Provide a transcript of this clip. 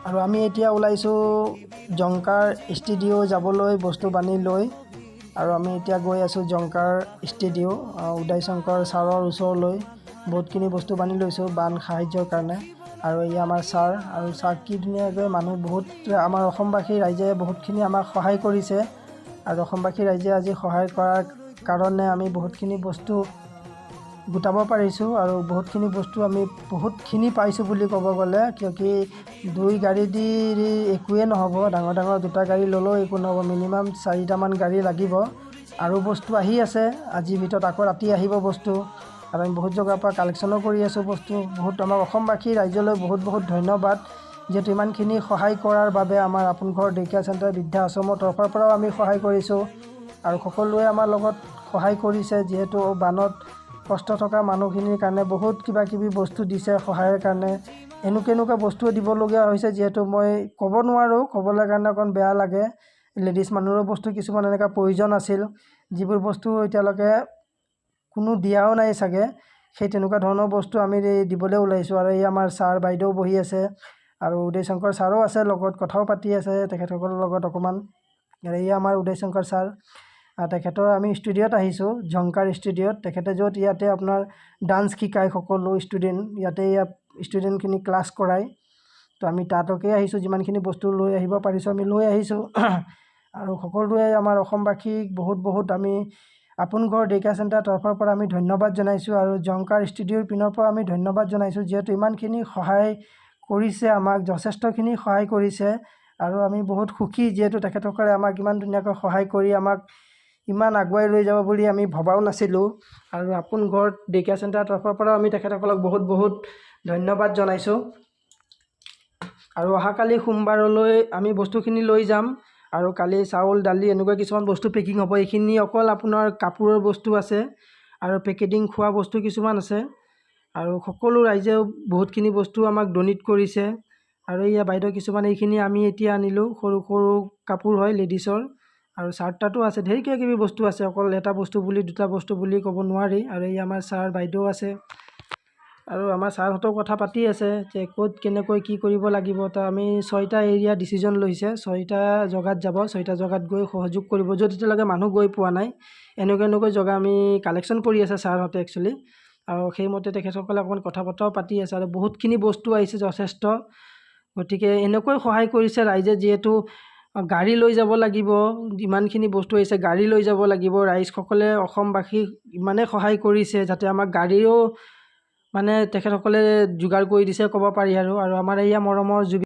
আৰু আমি এতিয়া ওলাইছোঁ জংকাৰ ষ্টুডিঅ' যাবলৈ বস্তু বানি লৈ। আৰু আমি এতিয়া গৈ আছোঁ জংকাৰ ষ্টুডিঅ' উদয় শংকৰ ছাৰৰ ওচৰলৈ। বহুতখিনি বস্তু বানি লৈছোঁ বান সাহায্যৰ কাৰণে। আৰু এই আমাৰ ছাৰ, আৰু ছাৰ কি ধুনীয়াকৈ মানুহ বহুত আমাৰ অসমবাসী ৰাইজে বহুতখিনি আমাক সহায় কৰিছে। আৰু অসমবাসী ৰাইজে আজি সহায় কৰাৰ কাৰণে আমি বহুতখিনি বস্তু গোটাব পাৰিছোঁ। আৰু বহুতখিনি বস্তু আমি বহুতখিনি পাইছোঁ বুলি ক'ব গ'লে, কিয়কি 2 গাড়ী দি একোৱে নহ'ব। ডাঙৰ ডাঙৰ 2টা গাড়ী ল'লেও একো নহ'ব, মিনিমাম 4টামান গাড়ী লাগিব। আৰু বস্তু আহি আছে, আজিৰ ভিতৰত আকৌ ৰাতি আহিব বস্তু। আৰু আমি বহুত জেগাৰ পৰা কালেকশ্যনো কৰি আছোঁ বস্তু। বহুত আমাৰ অসমবাসী ৰাইজলৈ বহুত বহুত ধন্যবাদ, যিহেতু ইমানখিনি সহায় কৰাৰ বাবে। আমাৰ আপোন ঘৰ ডে-কেয়াৰ চেণ্টাৰ বৃদ্ধা আশ্ৰমৰ তৰফৰ পৰাও আমি সহায় কৰিছোঁ। আৰু সকলোৱে আমাৰ লগত সহায় কৰিছে, যিহেতু বানত কষ্ট থকা মানুহখিনিৰ কাৰণে বহুত কিবা কিবি বস্তু দিছে সহায়ৰ কাৰণে। এনেকুৱা বস্তুও দিবলগীয়া হৈছে, যিহেতু মই ক'ব নোৱাৰোঁ, ক'বলৈ কাৰণে অকণ বেয়া লাগে। লেডিজ মানুহৰো বস্তু কিছুমান এনেকুৱা প্ৰয়োজন আছিল, যিবোৰ বস্তু এতিয়ালৈকে কোনো দিয়াও নাই চাগে। সেই তেনেকুৱা ধৰণৰ বস্তু আমি দিবলৈ ওলাইছোঁ। আৰু এই আমাৰ ছাৰ বাইদেউ বহি আছে, আৰু উদয় শংকৰ ছাৰো আছে লগত, কথাও পাতি আছে তেখেতসকলৰ লগত অকণমান। আৰু এই আমাৰ উদয় শংকৰ ছাৰ, তেখেতৰ আমি ষ্টুডিঅ'ত আহিছোঁ, জংকাৰ ষ্টুডিঅ'ত। তেখেতে য'ত ইয়াতে আপোনাৰ ডান্স শিকায়, সকলো ষ্টুডেণ্ট ইয়াতে ষ্টুডেণ্টখিনি ক্লাছ কৰায়। তো আমি তাতকে আহিছোঁ, যিমানখিনি বস্তু লৈ আহিব পাৰিছোঁ আমি লৈ আহিছোঁ। আৰু সকলোৱে আমাৰ অসমবাসীক বহুত বহুত আমি আপোন ঘৰ ডে-কেয়াৰ চেণ্টাৰ তৰফৰ পৰা আমি ধন্যবাদ জনাইছোঁ। আৰু জংকাৰ ষ্টুডিঅ'ৰ পিনৰ পৰা আমি ধন্যবাদ জনাইছোঁ, যিহেতু ইমানখিনি সহায় কৰিছে আমাক, যথেষ্টখিনি সহায় কৰিছে। আৰু আমি বহুত সুখী, যিহেতু তেখেতসকলে আমাক ইমান ধুনীয়াকৈ সহায় কৰি আমাক ইমান আগুৱাই লৈ যাব বুলি আমি ভবাও নাছিলোঁ। আৰু আপোন ঘৰ ডে-কেয়াৰ চেণ্টাৰৰ তৰফৰ পৰাও আমি তেখেতসকলক বহুত বহুত ধন্যবাদ জনাইছোঁ। আৰু অহাকালি সোমবাৰলৈ আমি বস্তুখিনি লৈ যাম। আৰু কালি চাউল দালি এনেকুৱা কিছুমান বস্তু পেকিং হ'ব। এইখিনি অকল আপোনাৰ কাপোৰৰ বস্তু আছে, আৰু পেকেটিং খোৱা বস্তু কিছুমান আছে। আৰু সকলো ৰাইজেও বহুতখিনি বস্তু আমাক ডনেট কৰিছে। আৰু এয়া বাইদেউ কিছুমান, এইখিনি আমি এতিয়া আনিলোঁ, সৰু সৰু কাপোৰ হয় লেডিছৰ। আৰু চাৰ্ট তাৰ্টো আছে, ঢেৰ কিবা কিবি বস্তু আছে, অকল এটা বস্তু বুলি 2টা বস্তু বুলি ক'ব নোৱাৰি। আৰু এই আমাৰ ছাৰ বাইদেউ আছে, আৰু আমাৰ ছাৰহঁতেও কথা পাতি আছে যে ক'ত কেনেকৈ কি কৰিব লাগিব। তো আমি 6টা এৰিয়া ডিচিজন লৈছে, 6টা জেগাত যাব, 6টা জেগাত গৈ সহযোগ কৰিব, য'ত এতিয়ালৈকে মানুহ গৈ পোৱা নাই। এনেকুৱা জেগা আমি কালেকশ্যন কৰি আছে ছাৰহঁতে একচুৱেলি। আৰু সেইমতে তেখেতসকলে অকণমান কথা বতৰাও পাতি আছে। আৰু বহুতখিনি বস্তু আহিছে যথেষ্ট, গতিকে এনেকৈ সহায় কৰিছে ৰাইজে। যিহেতু গাড়ী লৈ যাব লাগিব, ইমানখিনি বস্তু আহিছে, গাড়ী লৈ যাব লাগিব। ৰাইজসকলে অসমবাসীক ইমানেই সহায় কৰিছে, যাতে আমাক গাড়ীও মানে তেখেতসকলে যোগাৰ কৰি দিছে ক'ব পাৰি। আৰু আমাৰ এয়া মৰমৰ